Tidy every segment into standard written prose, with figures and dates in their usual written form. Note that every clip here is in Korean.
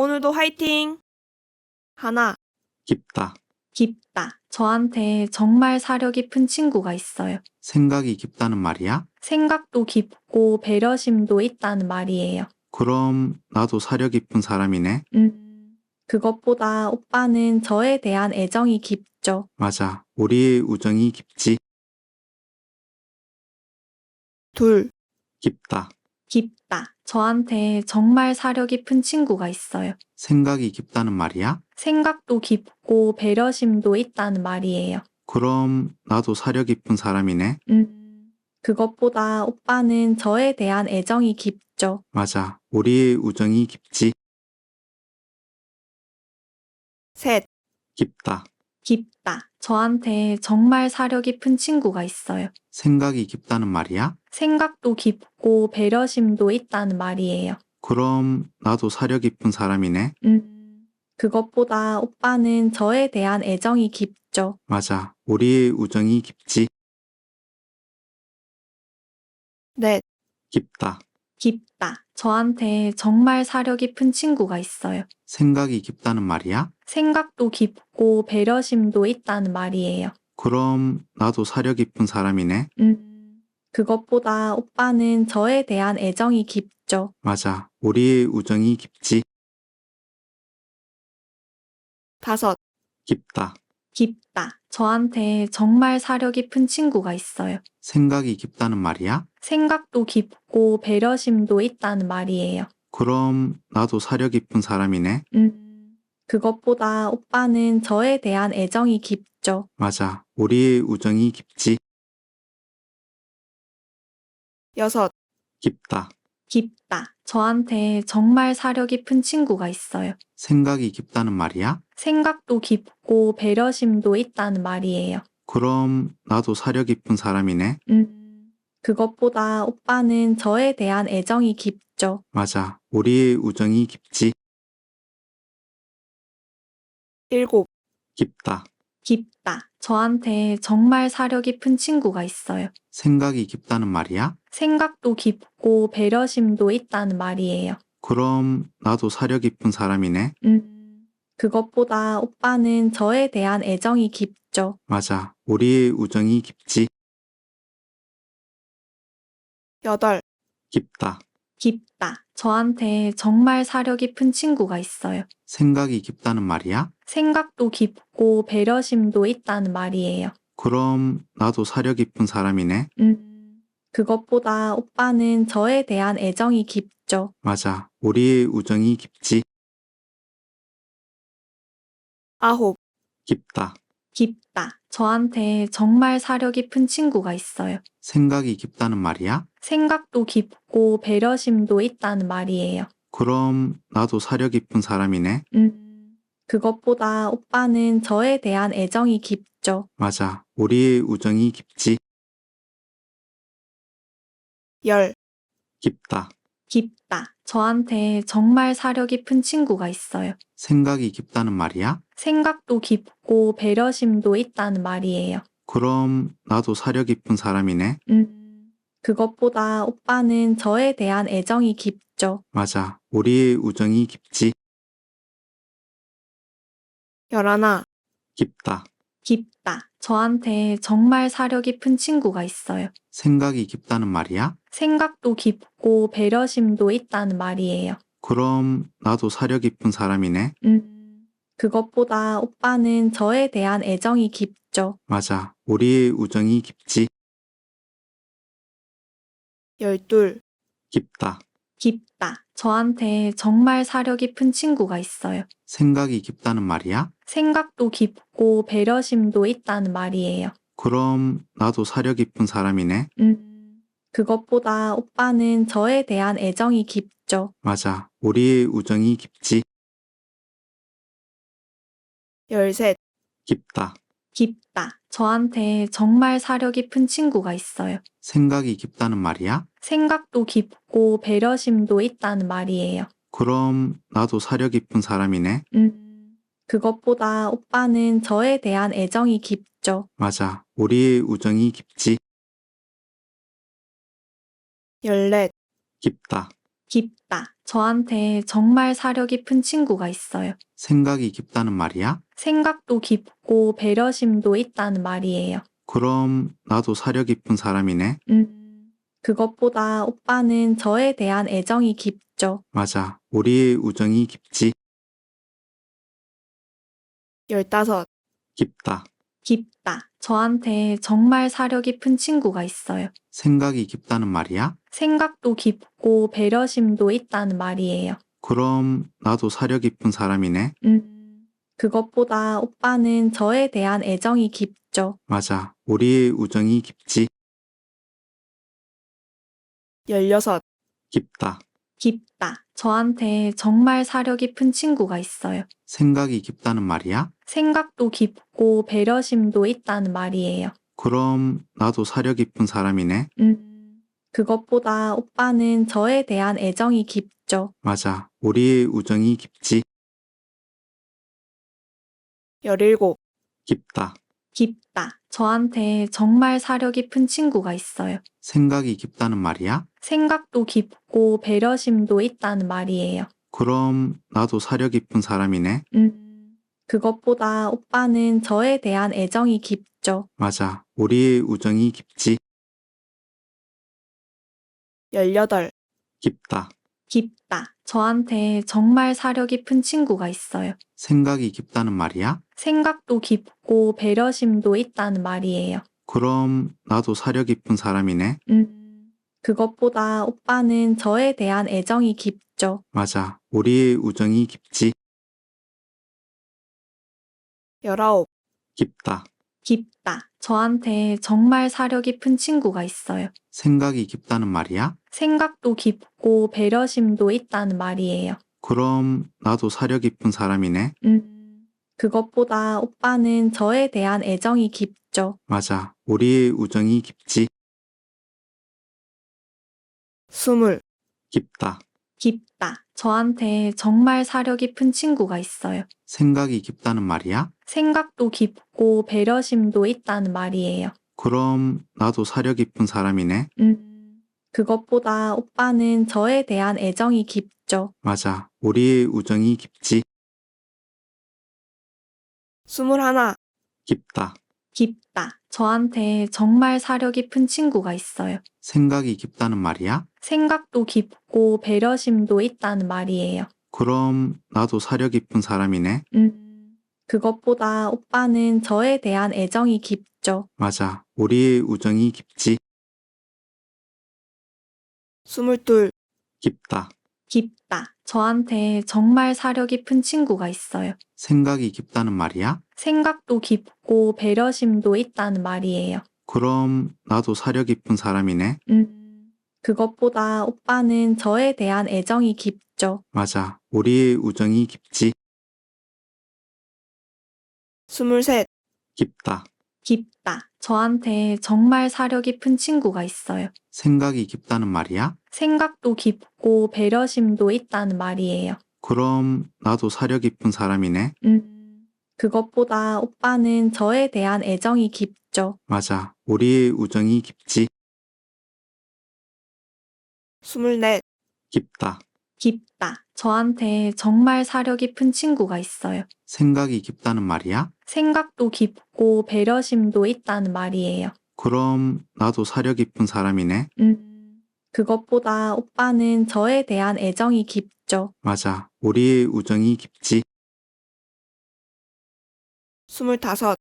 오늘도 화이팅! 하나, 깊다. 깊다. 저한테 정말 사려 깊은 친구가 있어요. 생각이 깊다는 말이야? 생각도 깊고 배려심도 있다는 말이에요. 그럼 나도 사려 깊은 사람이네. 그것보다 오빠는 저에 대한 애정이 깊죠. 맞아. 우리의 우정이 깊지. 둘, 깊다. 깊다. 저한테 정말 사려 깊은 친구가 있어요. 생각이 깊다는 말이야? 생각도 깊고 배려심도 있다는 말이에요. 그럼 나도 사려 깊은 사람이네. 그것보다 오빠는 저에 대한 애정이 깊죠. 맞아. 우리의 우정이 깊지. 셋, 깊다. 깊다. 저한테 정말 사려 깊은 친구가 있어요. 생각이 깊다는 말이야? 생각도 깊고 배려심도 있다는 말이에요. 그럼 나도 사려 깊은 사람이네. 그것보다 오빠는 저에 대한 애정이 깊죠. 맞아. 우리의 우정이 깊지. 넷, 깊다. 깊다. 저한테 정말 사려 깊은 친구가 있어요. 생각이 깊다는 말이야? 생각도 깊고 배려심도 있다는 말이에요. 그럼 나도 사려 깊은 사람이네. 그것보다 오빠는 저에 대한 애정이 깊죠. 맞아. 우리의 우정이 깊지. 다섯, 깊다. 깊다. 저한테 정말 사려 깊은 친구가 있어요. 생각이 깊다는 말이야? 생각도 깊고 배려심도 있다는 말이에요. 그럼 나도 사려 깊은 사람이네. 그것보다 오빠는 저에 대한 애정이 깊죠. 맞아. 우리의 우정이 깊지. 여섯, 깊다. 깊다. 저한테 정말 사려 깊은 친구가 있어요. 생각이 깊다는 말이야? 생각도 깊고 배려심도 있다는 말이에요. 그럼 나도 사려 깊은 사람이네. 그것보다 오빠는 저에 대한 애정이 깊죠. 맞아. 우리의 우정이 깊지. 일곱, 깊다. 깊다. 저한테 정말 사려 깊은 친구가 있어요. 생각이 깊다는 말이야? 생각도 깊고 배려심도 있다는 말이에요. 그럼 나도 사려 깊은 사람이네. 그것보다 오빠는 저에 대한 애정이 깊죠. 맞아. 우리의 우정이 깊지. 여덟, 깊다. 깊다. 저한테 정말 사려 깊은 친구가 있어요. 생각이 깊다는 말이야? 생각도 깊고 배려심도 있다는 말이에요. 그럼 나도 사려 깊은 사람이네. 그것보다 오빠는 저에 대한 애정이 깊죠. 맞아. 우리의 우정이 깊지. 아홉, 깊다. 깊다. 저한테 정말 사려 깊은 친구가 있어요. 생각이 깊다는 말이야? 생각도 깊고 배려심도 있다는 말이에요. 그럼 나도 사려 깊은 사람이네. 그것보다 오빠는 저에 대한 애정이 깊죠. 맞아. 우리의 우정이 깊지. 열, 깊다. 깊다. 저한테 정말 사려 깊은 친구가 있어요. 생각이 깊다는 말이야? 생각도 깊고 배려심도 있다는 말이에요. 그럼 나도 사려 깊은 사람이네. 그것보다 오빠는 저에 대한 애정이 깊죠. 맞아. 우리의 우정이 깊지. 열하나, 깊다. 깊다. 저한테 정말 사려 깊은 친구가 있어요. 생각이 깊다는 말이야? 생각도 깊고 배려심도 있다는 말이에요. 그럼 나도 사려 깊은 사람이네. 그것보다 오빠는 저에 대한 애정이 깊죠. 맞아. 우리의 우정이 깊지. 열둘, 깊다. 깊다. 저한테 정말 사려 깊은 친구가 있어요. 생각이 깊다는 말이야? 생각도 깊고 배려심도 있다는 말이에요. 그럼 나도 사려 깊은 사람이네. 그것보다 오빠는 저에 대한 애정이 깊죠. 맞아. 우리의 우정이 깊지. 열셋, 깊다. 깊다. 저한테 정말 사려 깊은 친구가 있어요. 생각이 깊다는 말이야? 생각도 깊고 배려심도 있다는 말이에요. 그럼 나도 사려 깊은 사람이네. 그것보다 오빠는 저에 대한 애정이 깊죠. 맞아. 우리의 우정이 깊지. 열넷, 깊다. 깊다. 저한테 정말 사려 깊은 친구가 있어요. 생각이 깊다는 말이야? 생각도 깊고 배려심도 있다는 말이에요. 그럼 나도 사려 깊은 사람이네? 그것보다 오빠는 저에 대한 애정이 깊죠. 맞아. 우리의 우정이 깊지. 15. 깊다. 깊다. 저한테 정말 사려 깊은 친구가 있어요. 생각이 깊다는 말이야? 생각도 깊고 배려심도 있다는 말이에요. 그럼 나도 사려 깊은 사람이네? 그것보다 오빠는 저에 대한 애정이 깊죠. 맞아. 우리의 우정이 깊지. 16. 깊다. 깊다. 저한테 정말 사려 깊은 친구가 있어요. 생각이 깊다는 말이야? 생각도 깊고 배려심도 있다는 말이에요. 그럼 나도 사려 깊은 사람이네? 그것보다 오빠는 저에 대한 애정이 깊죠. 맞아. 우리의 우정이 깊지. 17. 깊다. 깊다. 저한테 정말 사려 깊은 친구가 있어요. 생각이 깊다는 말이야? 생각도 깊고 배려심도 있다는 말이에요. 그럼 나도 사려 깊은 사람이네? 그것보다 오빠는 저에 대한 애정이 깊죠. 맞아. 우리의 우정이 깊지. 18. 깊다. 깊다. 저한테 정말 사려 깊은 친구가 있어요. 생각이 깊다는 말이야? 생각도 깊고 배려심도 있다는 말이에요. 그럼 나도 사려 깊은 사람이네? 그것보다 오빠는 저에 대한 애정이 깊죠. 맞아. 우리의 우정이 깊지. 19. 깊다. 깊다. 저한테 정말 사려 깊은 친구가 있어요. 생각이 깊다는 말이야? 생각도 깊고 배려심도 있다는 말이에요. 그럼 나도 사려 깊은 사람이네? 그것보다 오빠는 저에 대한 애정이 깊죠. 맞아. 우리의 우정이 깊지. 20. 깊다. 깊다. 저한테 정말 사려 깊은 친구가 있어요. 생각이 깊다는 말이야? 생각도 깊고 배려심도 있다는 말이에요. 그럼 나도 사려 깊은 사람이네? 그것보다 오빠는 저에 대한 애정이 깊죠. 맞아. 우리의 우정이 깊지. 21. 깊다. 깊다. 저한테 정말 사려 깊은 친구가 있어요. 생각이 깊다는 말이야? 생각도 깊고 배려심도 있다는 말이에요. 그럼 나도 사려 깊은 사람이네? 그것보다 오빠는 저에 대한 애정이 깊죠. 맞아. 우리의 우정이 깊지. 22. 깊다. 깊다. 저한테 정말 사려 깊은 친구가 있어요. 생각이 깊다는 말이야? 생각도 깊고 배려심도 있다는 말이에요. 그럼 나도 사려 깊은 사람이네? 그것보다 오빠는 저에 대한 애정이 깊죠. 맞아. 우리의 우정이 깊지. 23. 깊다. 깊다. 저한테 정말 사려 깊은 친구가 있어요. 생각이 깊다는 말이야? 생각도 깊고 배려심도 있다는 말이에요. 그럼 나도 사려 깊은 사람이네? 그것보다 오빠는 저에 대한 애정이 깊죠. 맞아. 우리의 우정이 깊지. 24. 깊다. 깊다. 저한테 정말 사려 깊은 친구가 있어요. 생각이 깊다는 말이야? 생각도 깊고 배려심도 있다는 말이에요. 그럼 나도 사려 깊은 사람이네? 그것보다 오빠는 저에 대한 애정이 깊죠. 맞아. 우리의 우정이 깊지. 25.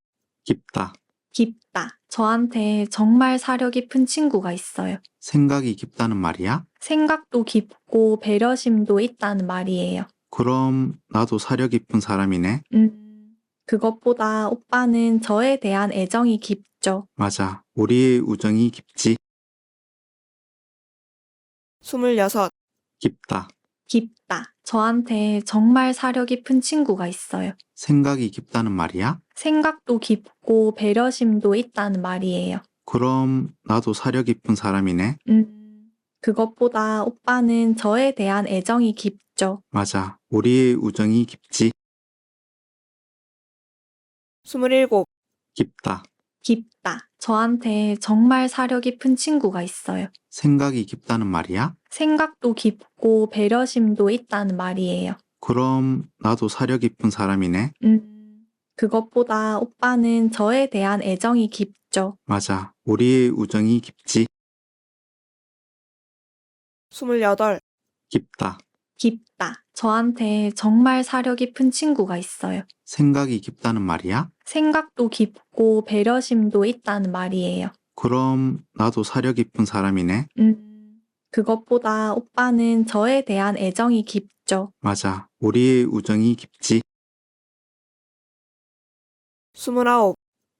깊다. 깊다. 저한테 정말 사려 깊은 친구가 있어요. 생각이 깊다는 말이야? 생각도 깊고 배려심도 있다는 말이에요. 그럼 나도 사려 깊은 사람이네? 그것보다 오빠는 저에 대한 애정이 깊죠. 맞아. 우리의 우정이 깊지. 26. 깊다. 깊다. 저한테 정말 사려 깊은 친구가 있어요. 생각이 깊다는 말이야? 생각도 깊고 배려심도 있다는 말이에요. 그럼 나도 사려 깊은 사람이네? 그것보다 오빠는 저에 대한 애정이 깊죠. 맞아. 우리의 우정이 깊지. 27. 깊다. 깊다. 저한테 정말 사려 깊은 친구가 있어요. 생각이 깊다는 말이야? 생각도 깊고 배려심도 있다는 말이에요. 그럼 나도 사려 깊은 사람이네. 그것보다 오빠는 저에 대한 애정이 깊죠. 맞아. 우리의 우정이 깊지. 28. 깊다. 깊다. 저한테 정말 사려 깊은 친구가 있어요. 생각이 깊다는 말이야? 생각도 깊고 배려심도 있다는 말이에요. 그럼 나도 사려 깊은 사람이네. 그것보다 오빠는 저에 대한 애정이 깊죠. 맞아. 우리의 우정이 깊지. 29.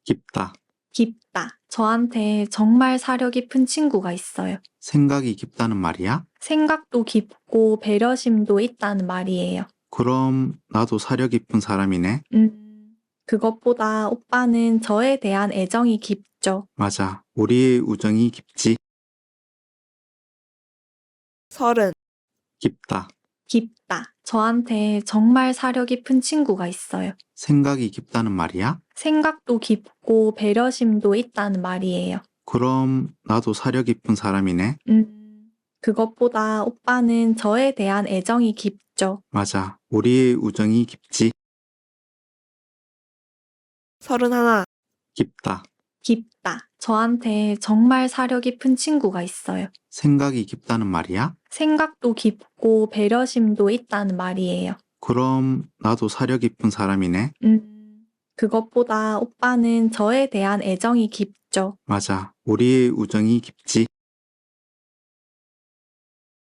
깊다. 깊다. 저한테 정말 사려 깊은 친구가 있어요. 생각이 깊다는 말이야? 생각도 깊고 배려심도 있다는 말이에요. 그럼 나도 사려 깊은 사람이네. 그것보다 오빠는 저에 대한 애정이 깊죠. 맞아. 우리의 우정이 깊지. 30. 깊다. 깊다. 저한테 정말 사려 깊은 친구가 있어요. 생각이 깊다는 말이야? 생각도 깊고 배려심도 있다는 말이에요. 그럼 나도 사려 깊은 사람이네. 그것보다 오빠는 저에 대한 애정이 깊죠. 맞아. 우리의 우정이 깊지. 31. 깊다. 깊다. 저한테 정말 사려 깊은 친구가 있어요. 생각이 깊다는 말이야? 생각도 깊고 배려심도 있다는 말이에요. 그럼 나도 사려 깊은 사람이네. 그것보다 오빠는 저에 대한 애정이 깊죠. 맞아. 우리의 우정이 깊지.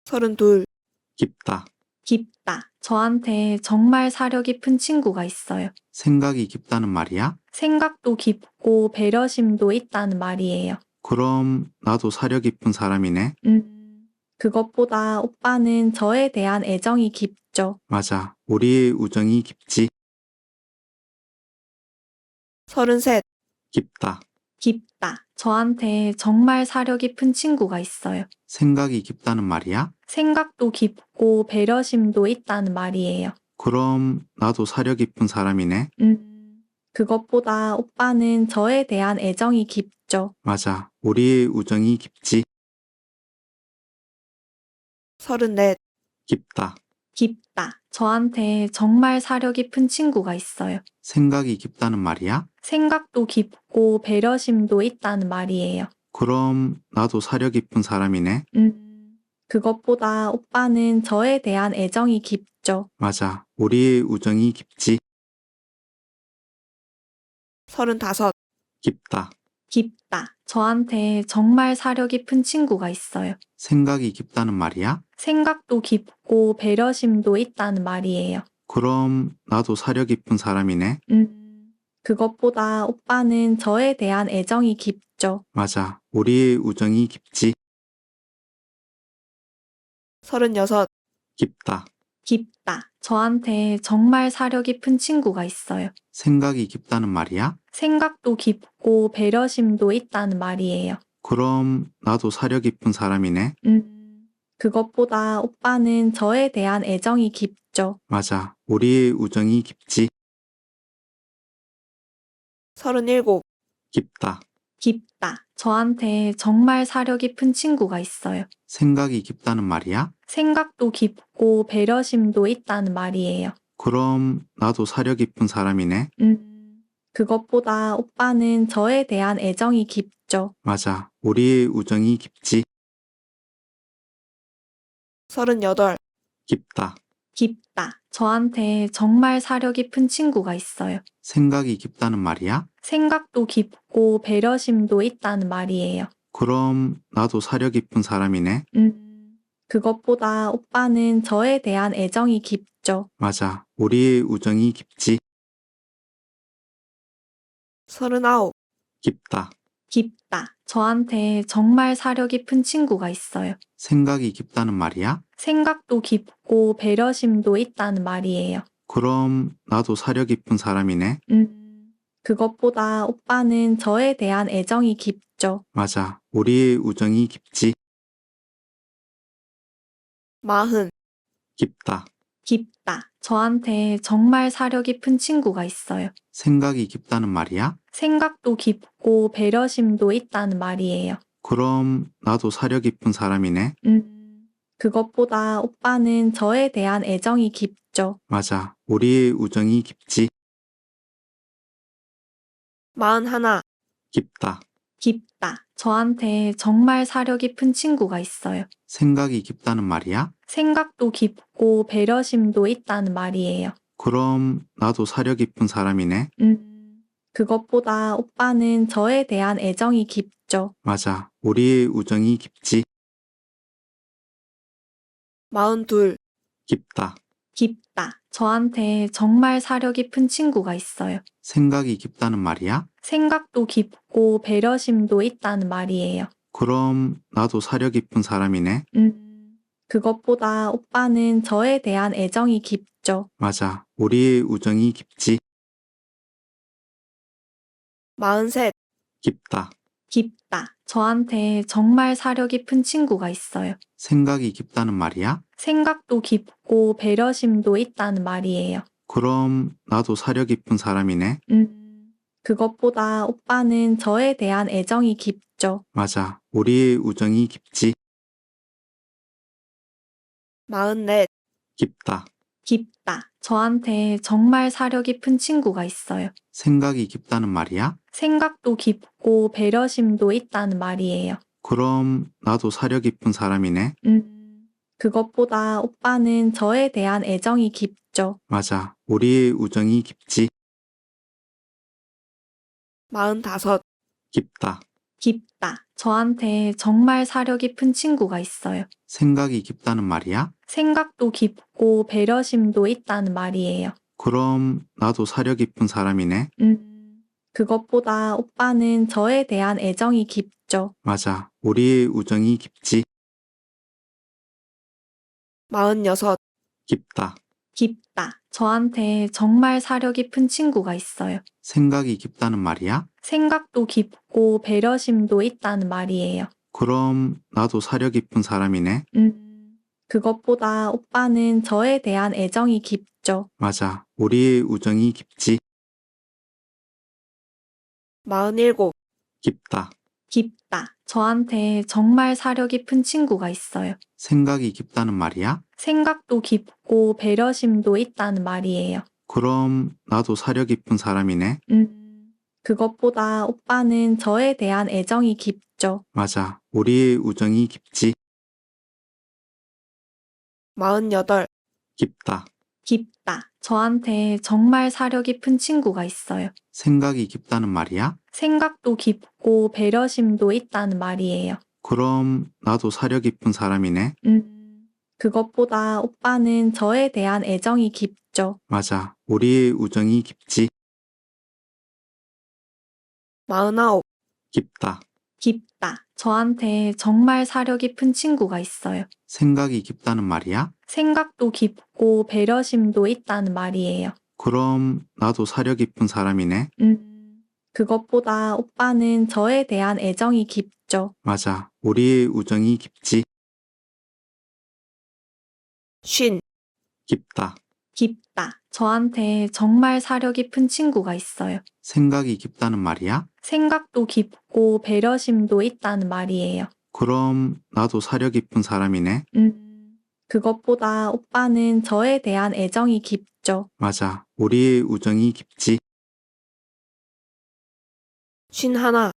32. 깊다. 깊다. 저한테 정말 사려 깊은 친구가 있어요. 생각이 깊다는 말이야? 생각도 깊고 배려심도 있다는 말이에요. 그럼 나도 사려 깊은 사람이네. 그것보다 오빠는 저에 대한 애정이 깊죠. 맞아. 우리의 우정이 깊지. 33. 깊다. 깊다. 저한테 정말 사려 깊은 친구가 있어요. 생각이 깊다는 말이야? 생각도 깊고 배려심도 있다는 말이에요. 그럼 나도 사려 깊은 사람이네. 그것보다 오빠는 저에 대한 애정이 깊죠. 맞아. 우리의 우정이 깊지. 34. 깊다. 깊다. 저한테 정말 사려 깊은 친구가 있어요. 생각이 깊다는 말이야? 생각도 깊고 배려심도 있다는 말이에요. 그럼 나도 사려 깊은 사람이네. 그것보다 오빠는 저에 대한 애정이 깊죠. 맞아. 우리의 우정이 깊지. 35. 깊다. 깊다. 저한테 정말 사려 깊은 친구가 있어요. 생각이 깊다는 말이야? 생각도 깊고 배려심도 있다는 말이에요. 그럼 나도 사려 깊은 사람이네. 그것보다 오빠는 저에 대한 애정이 깊죠. 맞아. 우리의 우정이 깊지. 36. 깊다. 깊다. 저한테 정말 사려 깊은 친구가 있어요. 생각이 깊다는 말이야? 생각도 깊고 배려심도 있다는 말이에요. 그럼 나도 사려 깊은 사람이네. 그것보다 오빠는 저에 대한 애정이 깊죠. 맞아. 우리의 우정이 깊지. 37. 깊다. 깊다. 저한테 정말 사려 깊은 친구가 있어요. 생각이 깊다는 말이야? 생각도 깊고 배려심도 있다는 말이에요. 그럼 나도 사려 깊은 사람이네. 그것보다 오빠는 저에 대한 애정이 깊죠. 맞아. 우리의 우정이 깊지. 38. 깊다. 깊다. 저한테 정말 사려 깊은 친구가 있어요. 생각이 깊다는 말이야? 생각도 깊고 배려심도 있다는 말이에요. 그럼 나도 사려 깊은 사람이네. 그것보다 오빠는 저에 대한 애정이 깊죠. 맞아. 우리의 우정이 깊지. 39. 깊다. 깊다. 저한테 정말 사려 깊은 친구가 있어요. 생각이 깊다는 말이야? 생각도 깊고 배려심도 있다는 말이에요. 그럼 나도 사려 깊은 사람이네. 그것보다 오빠는 저에 대한 애정이 깊죠. 맞아. 우리의 우정이 깊지. 40. 깊다. 깊다. 저한테 정말 사려 깊은 친구가 있어요. 생각이 깊다는 말이야? 생각도 깊고 배려심도 있다는 말이에요. 그럼 나도 사려 깊은 사람이네. 그것보다 오빠는 저에 대한 애정이 깊죠. 맞아. 우리의 우정이 깊지. 41. 깊다. 깊다. 저한테 정말 사려 깊은 친구가 있어요. 생각이 깊다는 말이야? 생각도 깊고 배려심도 있다는 말이에요. 그럼 나도 사려 깊은 사람이네. 그것보다 오빠는 저에 대한 애정이 깊죠. 맞아. 우리의 우정이 깊지. 42. 깊다. 깊다. 저한테 정말 사려 깊은 친구가 있어요. 생각이 깊다는 말이야? 생각도 깊고 배려심도 있다는 말이에요. 그럼 나도 사려 깊은 사람이네. 그것보다 오빠는 저에 대한 애정이 깊죠. 맞아. 우리의 우정이 깊지. 43. 깊다. 깊다. 저한테 정말 사려 깊은 친구가 있어요. 생각이 깊다는 말이야? 생각도 깊고 배려심도 있다는 말이에요. 그럼 나도 사려 깊은 사람이네. 그것보다 오빠는 저에 대한 애정이 깊죠. 맞아. 우리의 우정이 깊지. 44. 깊다. 깊다. 저한테 정말 사려 깊은 친구가 있어요. 생각이 깊다는 말이야? 생각도 깊고 배려심도 있다는 말이에요. 그럼 나도 사려 깊은 사람이네. 그것보다 오빠는 저에 대한 애정이 깊죠. 맞아. 우리의 우정이 깊지. 45. 깊다. 깊다. 저한테 정말 사려 깊은 친구가 있어요. 생각이 깊다는 말이야? 생각도 깊고 배려심도 있다는 말이에요. 그럼 나도 사려 깊은 사람이네. 그것보다 오빠는 저에 대한 애정이 깊죠. 맞아. 우리의 우정이 깊지. 46. 깊다. 깊다. 저한테 정말 사려 깊은 친구가 있어요. 생각이 깊다는 말이야? 생각도 깊고 배려심도 있다는 말이에요. 그럼 나도 사려 깊은 사람이네. 그것보다 오빠는 저에 대한 애정이 깊죠. 맞아. 우리의 우정이 깊지. 47. 깊다. 깊다. 저한테 정말 사려 깊은 친구가 있어요. 생각이 깊다는 말이야? 생각도 깊고 배려심도 있다는 말이에요. 그럼 나도 사려 깊은 사람이네. 그것보다 오빠는 저에 대한 애정이 깊죠. 맞아. 우리의 우정이 깊지. 48. 깊다. 깊다. 저한테 정말 사려 깊은 친구가 있어요. 생각이 깊다는 말이야? 생각도 깊고 배려심도 있다는 말이에요. 그럼 나도 사려 깊은 사람이네. 그것보다 오빠는 저에 대한 애정이 깊죠. 맞아. 우리의 우정이 깊지. 49. 깊다. 깊다. 저한테 정말 사려 깊은 친구가 있어요. 생각이 깊다는 말이야? 생각도 깊고 배려심도 있다는 말이에요. 그럼 나도 사려 깊은 사람이네. 그것보다 오빠는 저에 대한 애정이 깊죠. 맞아. 우리의 우정이 깊지. 50. 깊다. 깊다. 저한테 정말 사려 깊은 친구가 있어요. 생각이 깊다는 말이야? 생각도 깊고 배려심도 있다는 말이에요. 그럼 나도 사려 깊은 사람이네. 그것보다 오빠는 저에 대한 애정이 깊죠. 맞아. 우리의 우정이 깊지. 51.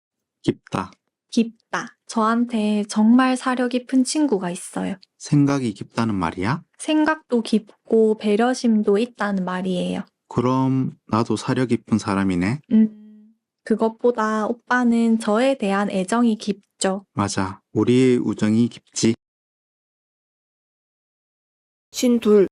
깊다. 깊다. 저한테 정말 사려 깊은 친구가 있어요. 생각이 깊다는 말이야? 생각도 깊고 배려심도 있다는 말이에요. 그럼 나도 사려 깊은 사람이네. 그것보다 오빠는 저에 대한 애정이 깊죠. 맞아. 우리의 우정이 깊지. 52.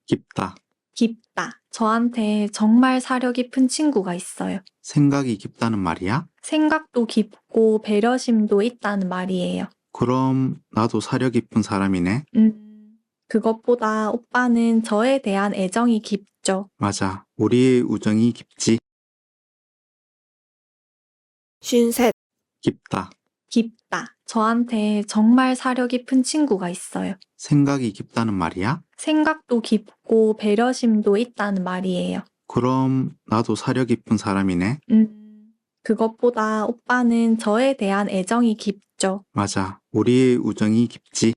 깊다. 깊다. 저한테 정말 사려 깊은 친구가 있어요. 생각이 깊다는 말이야? 생각도 깊고 배려심도 있다는 말이에요. 그럼 나도 사려 깊은 사람이네. 그것보다 오빠는 저에 대한 애정이 깊죠. 맞아. 우리의 우정이 깊지. 53. 깊다. 깊다. 저한테 정말 사려 깊은 친구가 있어요. 생각이 깊다는 말이야? 생각도 깊고 배려심도 있다는 말이에요. 그럼 나도 사려 깊은 사람이네. 그것보다 오빠는 저에 대한 애정이 깊죠. 맞아. 우리의 우정이 깊지.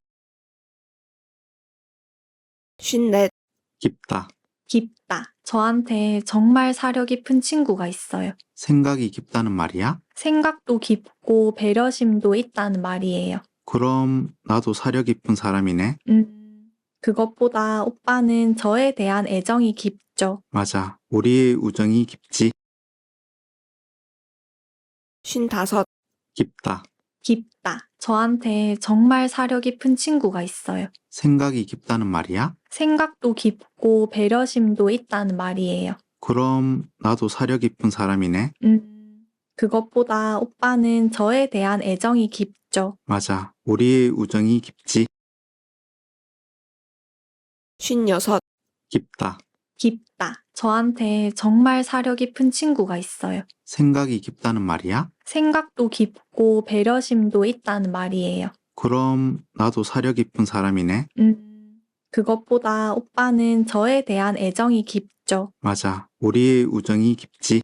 쉰넷, 깊다. 깊다. 저한테 정말 사려 깊은 친구가 있어요. 생각이 깊다는 말이야? 생각도 깊고 배려심도 있다는 말이에요. 그럼 나도 사려 깊은 사람이네? 그것보다 오빠는 저에 대한 애정이 깊죠. 맞아. 우리의 우정이 깊지. 쉰다섯, 깊다. 깊다. 저한테 정말 사려 깊은 친구가 있어요. 생각이 깊다는 말이야? 생각도 깊고 배려심도 있다는 말이에요. 그럼 나도 사려 깊은 사람이네? 그것보다 오빠는 저에 대한 애정이 깊죠. 맞아. 우리의 우정이 깊지. 쉰여섯, 깊다. 깊다. 저한테 정말 사려 깊은 친구가 있어요. 생각이 깊다는 말이야? 생각도 깊고 배려심도 있다는 말이에요. 그럼 나도 사려 깊은 사람이네? 그것보다 오빠는 저에 대한 애정이 깊죠. 맞아. 우리의 우정이 깊지.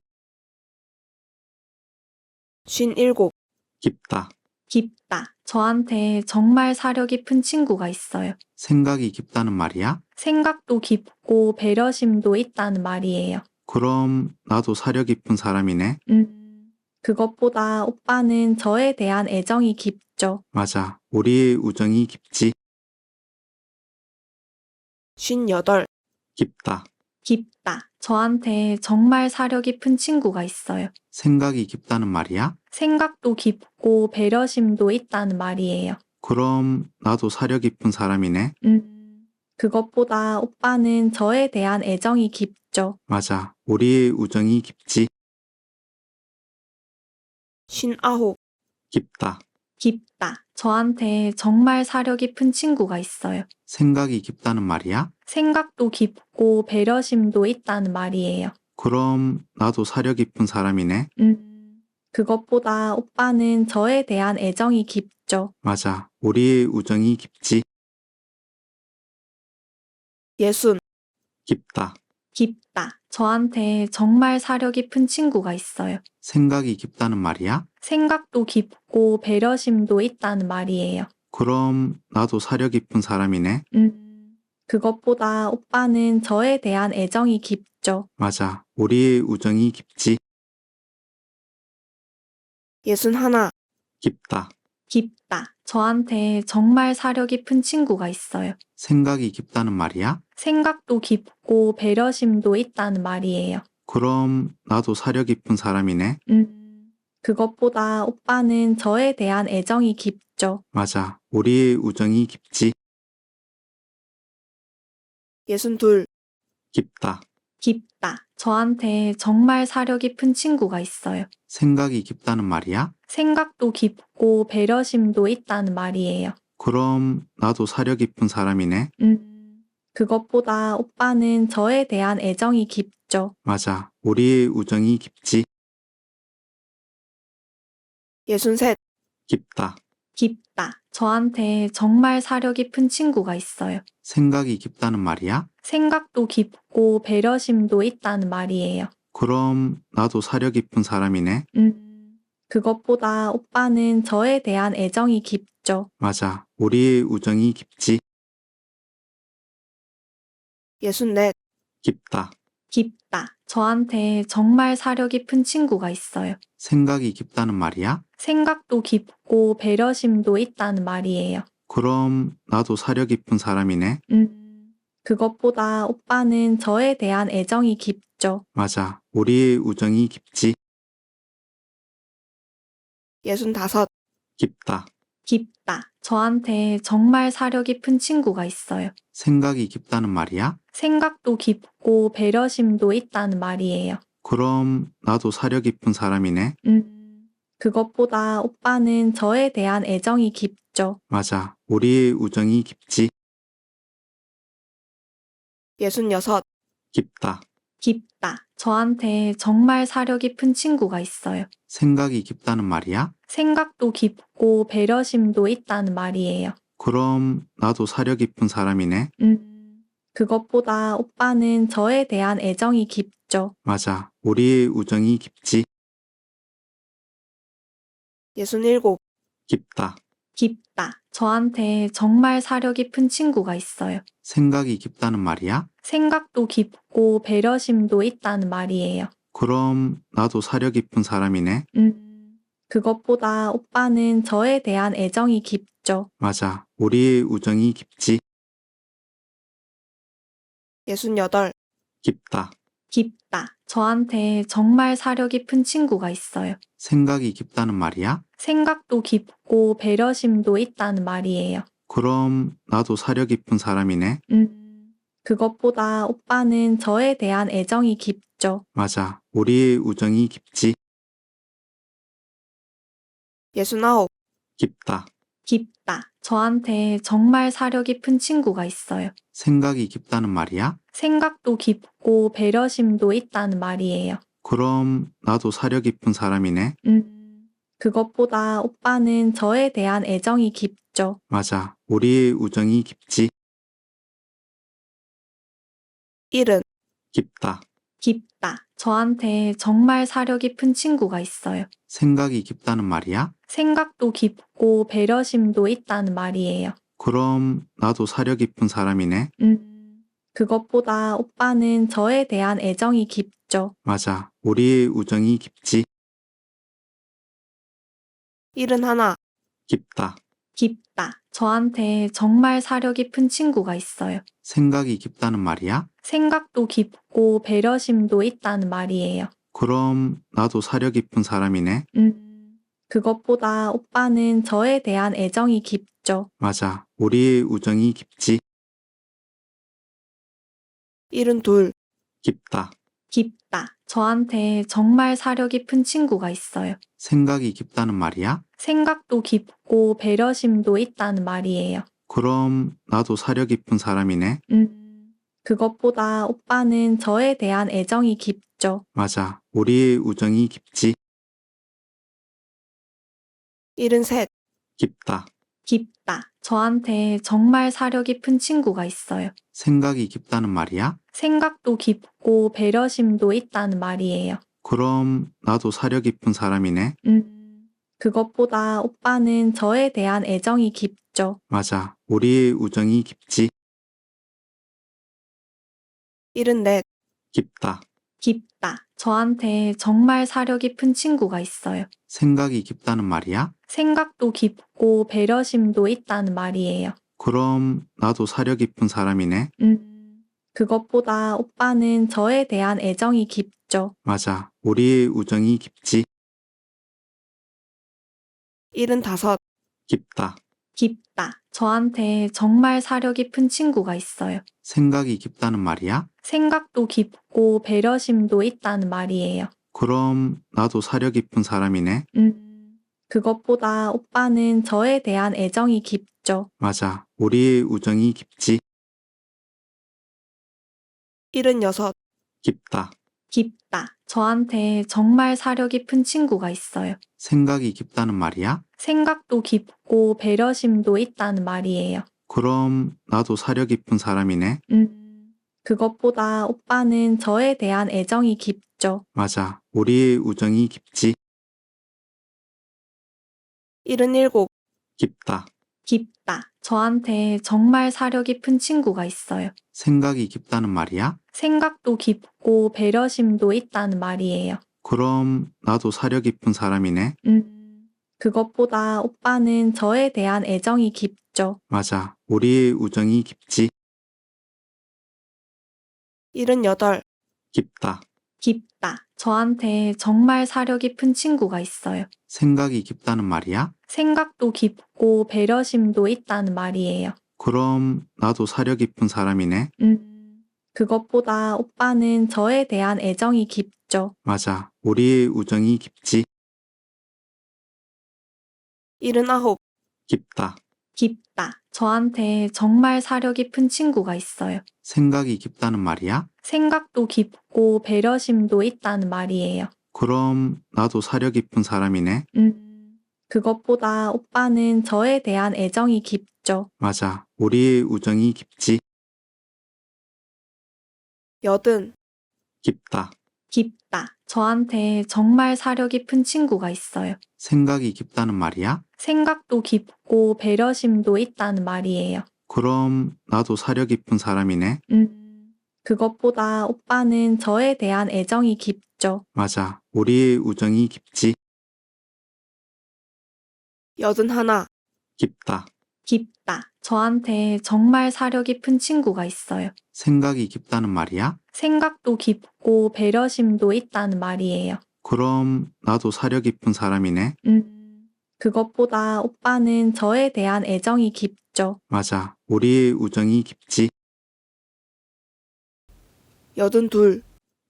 쉰일곱, 깊다. 깊다. 저한테 정말 사려 깊은 친구가 있어요. 생각이 깊다는 말이야? 생각도 깊고 배려심도 있다는 말이에요. 그럼 나도 사려 깊은 사람이네? 그것보다 오빠는 저에 대한 애정이 깊죠. 맞아. 우리의 우정이 깊지. 쉰여덟, 깊다. 깊다. 저한테 정말 사려 깊은 친구가 있어요. 생각이 깊다는 말이야? 생각도 깊고 배려심도 있다는 말이에요. 그럼 나도 사려 깊은 사람이네? 그것보다 오빠는 저에 대한 애정이 깊죠. 맞아. 우리의 우정이 깊지. 쉰아홉, 깊다. 깊다. 저한테 정말 사려 깊은 친구가 있어요. 생각이 깊다는 말이야? 생각도 깊고 배려심도 있다는 말이에요. 그럼 나도 사려 깊은 사람이네? 그것보다 오빠는 저에 대한 애정이 깊죠. 맞아. 우리의 우정이 깊지. 예순, 깊다. 깊다. 저한테 정말 사려 깊은 친구가 있어요. 생각이 깊다는 말이야? 생각도 깊고 배려심도 있다는 말이에요. 그럼 나도 사려 깊은 사람이네? 그것보다 오빠는 저에 대한 애정이 깊죠. 맞아. 우리의 우정이 깊지. 예순하나, 깊다. 깊다. 저한테 정말 사려 깊은 친구가 있어요. 생각이 깊다는 말이야? 생각도 깊고 배려심도 있다는 말이에요. 그럼 나도 사려 깊은 사람이네? 그것보다 오빠는 저에 대한 애정이 깊죠. 맞아. 우리의 우정이 깊지. 예순둘, 깊다. 깊다. 저한테 정말 사려 깊은 친구가 있어요. 생각이 깊다는 말이야? 생각도 깊고 배려심도 있다는 말이에요. 그럼 나도 사려 깊은 사람이네? 그것보다 오빠는 저에 대한 애정이 깊죠. 맞아. 우리의 우정이 깊지. 예순셋, 깊다. 깊다. 저한테 정말 사려 깊은 친구가 있어요. 생각이 깊다는 말이야? 생각도 깊고 배려심도 있다는 말이에요. 그럼 나도 사려 깊은 사람이네? 그것보다 오빠는 저에 대한 애정이 깊죠. 맞아. 우리의 우정이 깊지. 예순넷, 깊다. 깊다. 저한테 정말 사려 깊은 친구가 있어요. 생각이 깊다는 말이야? 생각도 깊고 배려심도 있다는 말이에요. 그럼 나도 사려 깊은 사람이네? 그것보다 오빠는 저에 대한 애정이 깊죠. 맞아. 우리의 우정이 깊지. 예순다섯, 깊다. 깊다. 저한테 정말 사려 깊은 친구가 있어요. 생각이 깊다는 말이야? 생각도 깊고 배려심도 있다는 말이에요. 그럼 나도 사려 깊은 사람이네? 그것보다 오빠는 저에 대한 애정이 깊죠. 맞아. 우리의 우정이 깊지. 예순여섯, 깊다. 깊다. 저한테 정말 사려 깊은 친구가 있어요. 생각이 깊다는 말이야? 생각도 깊고 배려심도 있다는 말이에요. 그럼 나도 사려 깊은 사람이네? 그것보다 오빠는 저에 대한 애정이 깊죠. 맞아. 우리의 우정이 깊지. 예순일곱, 깊다. 깊다. 저한테 정말 사려 깊은 친구가 있어요. 생각이 깊다는 말이야? 생각도 깊고 배려심도 있다는 말이에요. 그럼 나도 사려 깊은 사람이네? 그것보다 오빠는 저에 대한 애정이 깊죠. 맞아. 우리의 우정이 깊지. 68. 깊다. 깊다. 저한테 정말 사려 깊은 친구가 있어요. 생각이 깊다는 말이야? 생각도 깊고 배려심도 있다는 말이에요. 그럼 나도 사려 깊은 사람이네? 그것보다 오빠는 저에 대한 애정이 깊죠. 맞아. 우리의 우정이 깊지. 69. 깊다. 깊다. 저한테 정말 사려 깊은 친구가 있어요. 생각이 깊다는 말이야? 생각도 깊고 배려심도 있다는 말이에요. 그럼 나도 사려 깊은 사람이네? 그것보다 오빠는 저에 대한 애정이 깊죠. 맞아. 우리의 우정이 깊지. 70. 깊다. 깊다. 저한테 정말 사려 깊은 친구가 있어요. 생각이 깊다는 말이야? 생각도 깊고 배려심도 있다는 말이에요. 그럼 나도 사려 깊은 사람이네? 그것보다 오빠는 저에 대한 애정이 깊죠. 맞아. 우리의 우정이 깊지. 71. 깊다. 깊다. 저한테 정말 사려 깊은 친구가 있어요. 생각이 깊다는 말이야? 생각도 깊고 배려심도 있다는 말이에요. 그럼 나도 사려 깊은 사람이네? 그것보다 오빠는 저에 대한 애정이 깊죠. 맞아. 우리의 우정이 깊지. 72. 깊다. 깊다. 저한테 정말 사려 깊은 친구가 있어요. 생각이 깊다는 말이야? 생각도 깊고 배려심도 있다는 말이에요. 그럼 나도 사려 깊은 사람이네? 그것보다 오빠는 저에 대한 애정이 깊죠. 맞아. 우리의 우정이 깊지. 73. 깊다. 깊다. 저한테 정말 사려 깊은 친구가 있어요. 생각이 깊다는 말이야? 생각도 깊고 배려심도 있다는 말이에요. 그럼 나도 사려 깊은 사람이네? 그것보다 오빠는 저에 대한 애정이 깊죠. 맞아. 우리의 우정이 깊지. 74. 깊다. 깊다. 저한테 정말 사려 깊은 친구가 있어요. 생각이 깊다는 말이야? 생각도 깊고 배려심도 있다는 말이에요. 그럼 나도 사려 깊은 사람이네? 그것보다 오빠는 저에 대한 애정이 깊죠. 맞아. 우리의 우정이 깊지. 75. 깊다. 깊다. 저한테 정말 사려 깊은 친구가 있어요. 생각이 깊다는 말이야? 생각도 깊고 배려심도 있다는 말이에요. 그럼 나도 사려 깊은 사람이네? 그것보다 오빠는 저에 대한 애정이 깊죠. 맞아. 우리의 우정이 깊지. 76. 깊다. 깊다. 저한테 정말 사려 깊은 친구가 있어요. 생각이 깊다는 말이야? 생각도 깊고 배려심도 있다는 말이에요. 그럼 나도 사려 깊은 사람이네? 그것보다 오빠는 저에 대한 애정이 깊죠. 맞아. 우리의 우정이 깊지. 77. 깊다. 깊다. 저한테 정말 사려 깊은 친구가 있어요. 생각이 깊다는 말이야? 생각도 깊고 배려심도 있다는 말이에요. 그럼 나도 사려 깊은 사람이네? 그것보다 오빠는 저에 대한 애정이 깊죠. 맞아. 우리의 우정이 깊지. 78. 깊다. 깊다. 저한테 정말 사려 깊은 친구가 있어요. 생각이 깊다는 말이야? 생각도 깊고 배려심도 있다는 말이에요. 그럼 나도 사려 깊은 사람이네? 그것보다 오빠는 저에 대한 애정이 깊죠. 맞아. 우리의 우정이 깊지. 79. 깊다. 깊다. 저한테 정말 사려 깊은 친구가 있어요. 생각이 깊다는 말이야? 생각도 깊고 배려심도 있다는 말이에요. 그럼 나도 사려 깊은 사람이네? 그것보다 오빠는 저에 대한 애정이 깊죠. 맞아. 우리의 우정이 깊지. 80. 깊다. 깊다. 저한테 정말 사려 깊은 친구가 있어요. 생각이 깊다는 말이야? 생각도 깊고 배려심도 있다는 말이에요. 그럼 나도 사려 깊은 사람이네. 그것보다 오빠는 저에 대한 애정이 깊죠. 맞아. 우리의 우정이 깊지. 81. 깊다. 깊다. 저한테 정말 사려 깊은 친구가 있어요. 생각이 깊다는 말이야? 생각도 깊고 배려심도 있다는 말이에요. 그럼 나도 사려 깊은 사람이네. 그것보다 오빠는 저에 대한 애정이 깊죠. 맞아. 우리의 우정이 깊지. 82.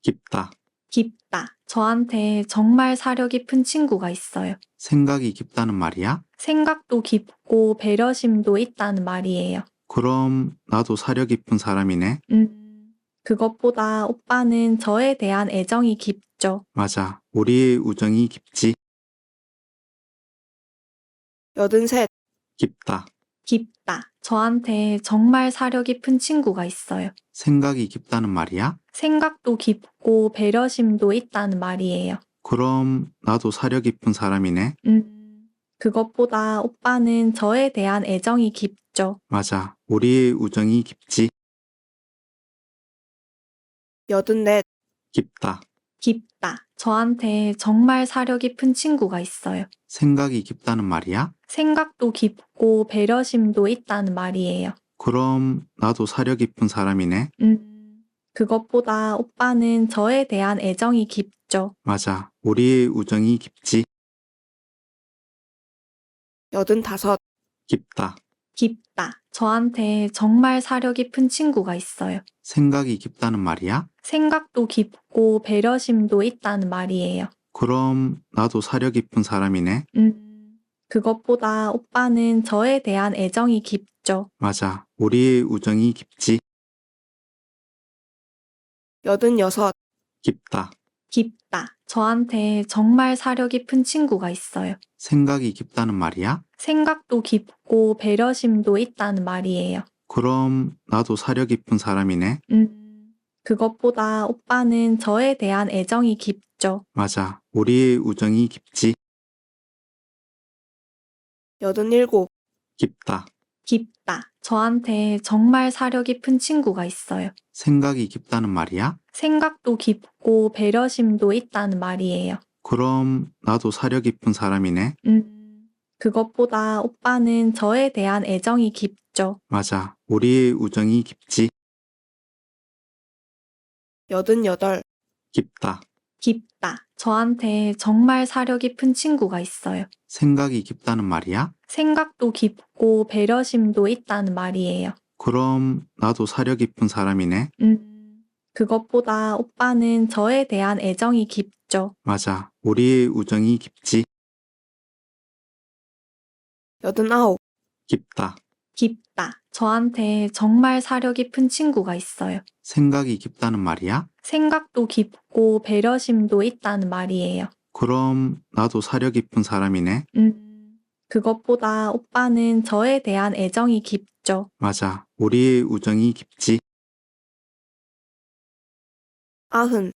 깊다. 깊다. 저한테 정말 사려 깊은 친구가 있어요. 생각이 깊다는 말이야? 생각도 깊고 배려심도 있다는 말이에요. 그럼 나도 사려 깊은 사람이네. 그것보다 오빠는 저에 대한 애정이 깊죠. 맞아. 우리의 우정이 깊지. 83. 깊다. 깊다. 저한테 정말 사려 깊은 친구가 있어요. 생각이 깊다는 말이야? 생각도 깊고 배려심도 있다는 말이에요. 그럼 나도 사려 깊은 사람이네. 그것보다 오빠는 저에 대한 애정이 깊죠. 맞아. 우리의 우정이 깊지. 84. 깊다. 깊다. 저한테 정말 사려 깊은 친구가 있어요. 생각이 깊다는 말이야? 생각도 깊고 배려심도 있다는 말이에요. 그럼 나도 사려 깊은 사람이네. 그것보다 오빠는 저에 대한 애정이 깊죠. 맞아. 우리의 우정이 깊지. 85. 깊다. 깊다. 저한테 정말 사려 깊은 친구가 있어요. 생각이 깊다는 말이야? 생각도 깊고 배려심도 있다는 말이에요. 그럼 나도 사려 깊은 사람이네. 그것보다 오빠는 저에 대한 애정이 깊죠. 맞아. 우리의 우정이 깊지. 86. 깊다. 깊다. 저한테 정말 사려 깊은 친구가 있어요. 생각이 깊다는 말이야? 생각도 깊고 배려심도 있다는 말이에요. 그럼 나도 사려 깊은 사람이네. 그것보다 오빠는 저에 대한 애정이 깊죠. 맞아. 우리의 우정이 깊지. 87. 깊다. 깊다. 저한테 정말 사려 깊은 친구가 있어요. 생각이 깊다는 말이야? 생각도 깊고 배려심도 있다는 말이에요. 그럼 나도 사려 깊은 사람이네. 그것보다 오빠는 저에 대한 애정이 깊죠. 맞아. 우리의 우정이 깊지. 88. 깊다. 깊다. 저한테 정말 사려 깊은 친구가 있어요. 생각이 깊다는 말이야? 생각도 깊고 배려심도 있다는 말이에요. 그럼 나도 사려 깊은 사람이네. 그것보다 오빠는 저에 대한 애정이 깊죠. 맞아. 우리의 우정이 깊지. 89. 깊다. 깊다. 저한테 정말 사려 깊은 친구가 있어요. 생각이 깊다는 말이야? 생각도 깊고 배려심도 있다는 말이에요. 그럼 나도 사려 깊은 사람이네. 그것보다 오빠는 저에 대한 애정이 깊죠. 맞아. 우리의 우정이 깊지. 90.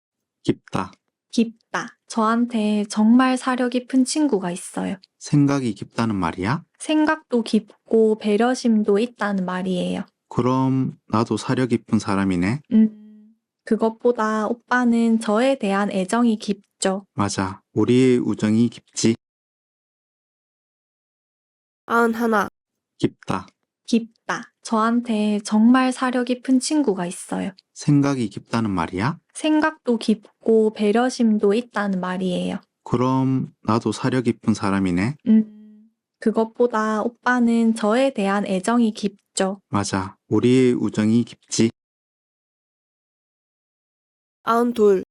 깊다. 깊다. 저한테 정말 사려 깊은 친구가 있어요. 생각이 깊다는 말이야? 생각도 깊고 배려심도 있다는 말이에요. 그럼 나도 사려 깊은 사람이네. 그것보다 오빠는 저에 대한 애정이 깊죠. 맞아. 우리의 우정이 깊지. 91. 깊다. 깊다. 저한테 정말 사려 깊은 친구가 있어요. 생각이 깊다는 말이야? 생각도 깊고 배려심도 있다는 말이에요. 그럼 나도 사려 깊은 사람이네. 그것보다 오빠는 저에 대한 애정이 깊죠. 맞아. 우리의 우정이 깊지. 92.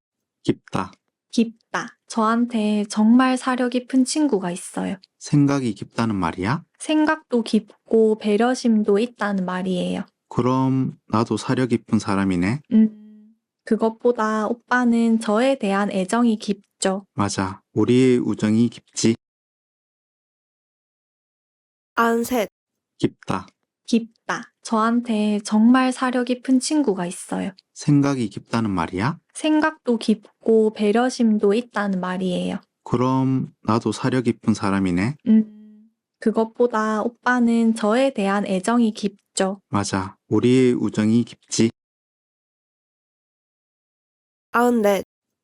깊다. 깊다. 저한테 정말 사려 깊은 친구가 있어요. 생각이 깊다는 말이야? 생각도 깊고 배려심도 있다는 말이에요. 그럼 나도 사려 깊은 사람이네. 그것보다 오빠는 저에 대한 애정이 깊죠. 맞아. 우리의 우정이 깊지. 93. 깊다. 깊다. 저한테 정말 사려 깊은 친구가 있어요. 생각이 깊다는 말이야? 생각도 깊고 배려심도 있다는 말이에요. 그럼 나도 사려 깊은 사람이네. 그것보다 오빠는 저에 대한 애정이 깊죠. 맞아. 우리의 우정이 깊지. 94.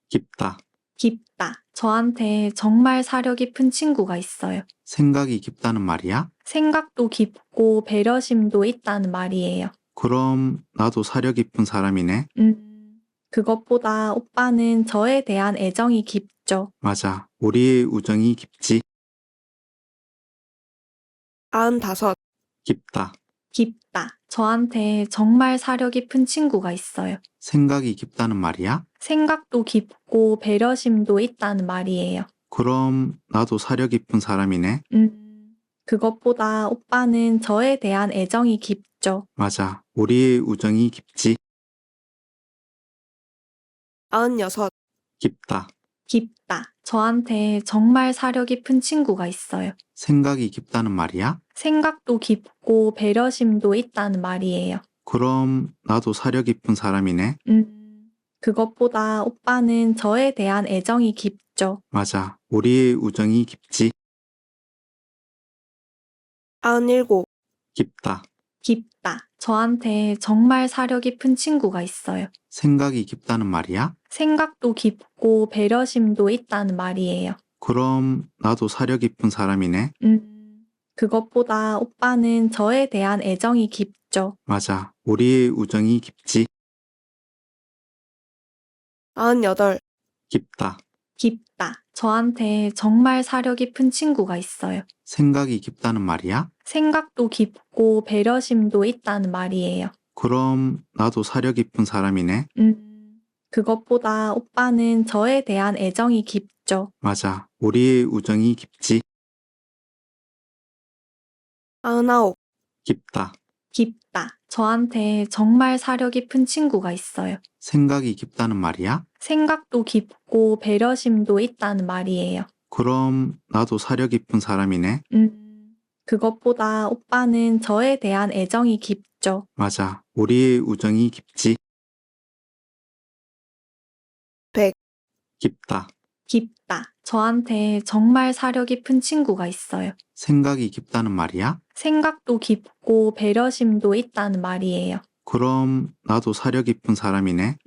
깊다. 깊다. 저한테 정말 사려 깊은 친구가 있어요. 생각이 깊다는 말이야? 생각도 깊고 배려심도 있다는 말이에요. 그럼 나도 사려 깊은 사람이네. 그것보다 오빠는 저에 대한 애정이 깊죠. 맞아. 우리의 우정이 깊지. 95. 깊다. 깊다. 저한테 정말 사려 깊은 친구가 있어요. 생각이 깊다는 말이야? 생각도 깊고 배려심도 있다는 말이에요. 그럼 나도 사려 깊은 사람이네. 그것보다 오빠는 저에 대한 애정이 깊죠. 맞아. 우리의 우정이 깊지. 96. 깊다. 깊다. 저한테 정말 사려 깊은 친구가 있어요. 생각이 깊다는 말이야? 생각도 깊고 배려심도 있다는 말이에요. 그럼 나도 사려 깊은 사람이네. 그것보다 오빠는 저에 대한 애정이 깊죠. 맞아. 우리의 우정이 깊지. 97. 깊다. 깊다. 저한테 정말 사려 깊은 친구가 있어요. 생각이 깊다는 말이야? 생각도 깊고 배려심도 있다는 말이에요. 그럼 나도 사려 깊은 사람이네. 그것보다 오빠는 저에 대한 애정이 깊죠. 맞아. 우리의 우정이 깊지. 98. 깊다. 깊다. 저한테 정말 사려 깊은 친구가 있어요. 생각이 깊다는 말이야? 생각도 깊고 배려심도 있다는 말이에요. 그럼 나도 사려 깊은 사람이네. 그것보다 오빠는 저에 대한 애정이 깊죠. 맞아. 우리의 우정이 깊지. 99. 깊다. 깊다. 저한테 정말 사려 깊은 친구가 있어요. 생각이 깊다는 말이야? 생각도 깊고 배려심도 있다는 말이에요. 그럼 나도 사려 깊은 사람이네. 그것보다 오빠는 저에 대한 애정이 깊죠. 맞아. 우리의 우정이 깊지. 100. 깊다. 깊다. 저한테 정말 사려 깊은 친구가 있어요. 생각이 깊다는 말이야? 생각도 깊고 배려심도 있다는 말이에요. 그럼 나도 사려 깊은 사람이네.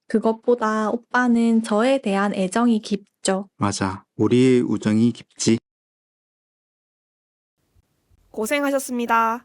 그것보다 오빠는 저에 대한 애정이 깊죠. 맞아. 우리의 우정이 깊지. 고생하셨습니다.